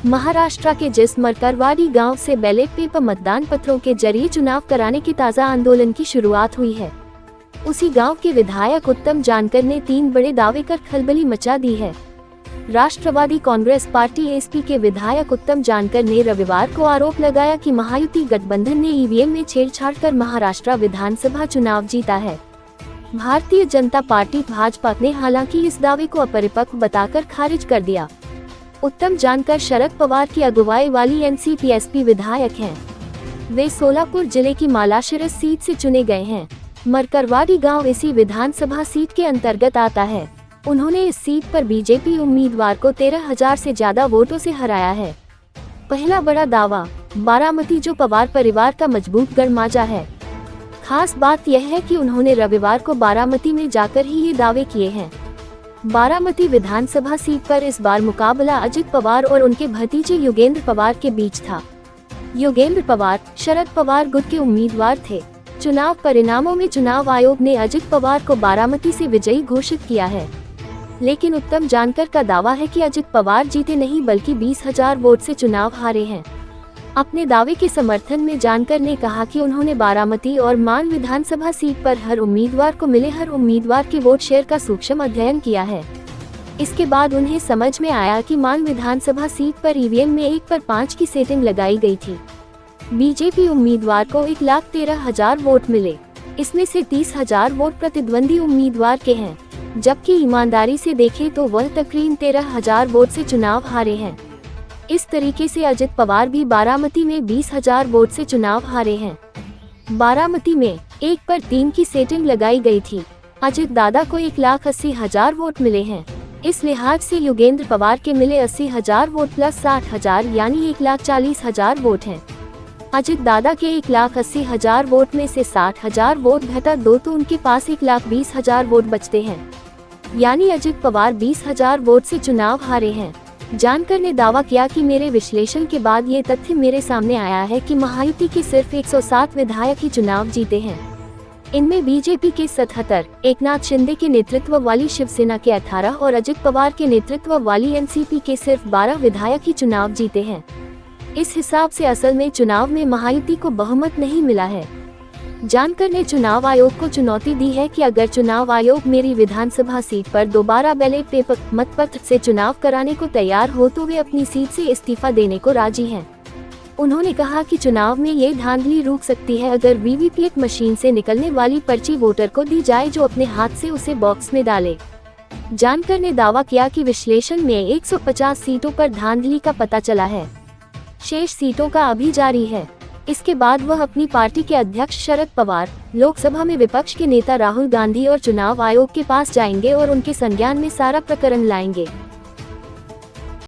महाराष्ट्र के जिस मरकरवाडी गांव से बैलेट पेपर मतदान पत्रों के जरिए चुनाव कराने की ताज़ा आंदोलन की शुरुआत हुई है, उसी गांव के विधायक उत्तम जानकर ने 3 बड़े दावे कर खलबली मचा दी है। राष्ट्रवादी कांग्रेस पार्टी एसपी के विधायक उत्तम जानकर ने रविवार को आरोप लगाया कि महायुति गठबंधन ने ईवीएम में छेड़छाड़ कर महाराष्ट्र विधानसभा चुनाव जीता है। भारतीय जनता पार्टी भाजपा ने हालांकि इस दावे को अपरिपक्व बताकर खारिज कर दिया। उत्तम जानकर शरद पवार की अगुवाई वाली एनसीपी विधायक हैं। वे सोलापुर जिले की मालाशिरस सीट से चुने गए हैं। मरकरवाडी गांव इसी विधानसभा सीट के अंतर्गत आता है। उन्होंने इस सीट पर बीजेपी उम्मीदवार को 13,000 से ज्यादा वोटों से हराया है। पहला बड़ा दावा, बारामती जो पवार परिवार का मजबूत गढ़माजा है। खास बात यह है कि उन्होंने रविवार को बारामती में जाकर ही ये दावे किए हैं। बारामती विधानसभा सीट पर इस बार मुकाबला अजित पवार और उनके भतीजे योगेंद्र पवार के बीच था। योगेंद्र पवार शरद पवार गुट के उम्मीदवार थे। चुनाव परिणामों में चुनाव आयोग ने अजित पवार को बारामती से विजयी घोषित किया है, लेकिन उत्तम जानकर का दावा है कि अजित पवार जीते नहीं बल्कि 20,000 वोट से चुनाव हारे हैं। अपने दावे के समर्थन में जानकर ने कहा कि उन्होंने बारामती और मान विधानसभा सीट पर हर उम्मीदवार को मिले हर उम्मीदवार के वोट शेयर का सूक्ष्म अध्ययन किया है। इसके बाद उन्हें समझ में आया कि मान विधानसभा सीट पर ईवीएम में 1 पर 5 की सेटिंग लगाई गई थी। बीजेपी उम्मीदवार को 1,13,000 वोट मिले, इसमें से 30,000 वोट प्रतिद्वंदी उम्मीदवार के हैं, जबकि ईमानदारी से देखें तो वह तकरीबन 13,000 वोट से चुनाव हारे हैं। इस तरीके से अजित पवार भी बारामती में 20,000 वोट से चुनाव हारे हैं। बारामती में 1 पर 3 की सेटिंग लगाई गई थी। अजित दादा को 1,80,000 वोट मिले हैं। इस लिहाज से योगेंद्र पवार के मिले 80,000 वोट प्लस 60,000 यानी 1,40,000 वोट हैं। अजित दादा के 1,80,000 वोट में से 60,000 वोट घटा 2 तो उनके पास 1,20,000 वोट बचते हैं, यानी अजित पवार 20,000 वोट से चुनाव हारे हैं। जानकर ने दावा किया कि मेरे विश्लेषण के बाद ये तथ्य मेरे सामने आया है कि महायुति के सिर्फ 107 विधायक ही चुनाव जीते हैं। इनमें बीजेपी के 77, एकनाथ शिंदे के नेतृत्व वाली शिवसेना के 18 और अजित पवार के नेतृत्व वाली एनसीपी के सिर्फ 12 विधायक ही चुनाव जीते हैं। इस हिसाब से असल में चुनाव में महायुति को बहुमत नहीं मिला है। जानकर ने चुनाव आयोग को चुनौती दी है कि अगर चुनाव आयोग मेरी विधानसभा सीट पर दोबारा बैलेट पेपर मतपत्र से चुनाव कराने को तैयार हो तो वे अपनी सीट से इस्तीफा देने को राजी हैं। उन्होंने कहा कि चुनाव में ये धांधली रुक सकती है अगर वीवीपैट मशीन से निकलने वाली पर्ची वोटर को दी जाए जो अपने हाथ से उसे बॉक्स में डाले। जानकर ने दावा किया कि विश्लेषण में 150 सीटों पर धांधली का पता चला है, शेष सीटों का अभी जारी है। इसके बाद वह अपनी पार्टी के अध्यक्ष शरद पवार, लोकसभा में विपक्ष के नेता राहुल गांधी और चुनाव आयोग के पास जाएंगे और उनके संज्ञान में सारा प्रकरण लाएंगे।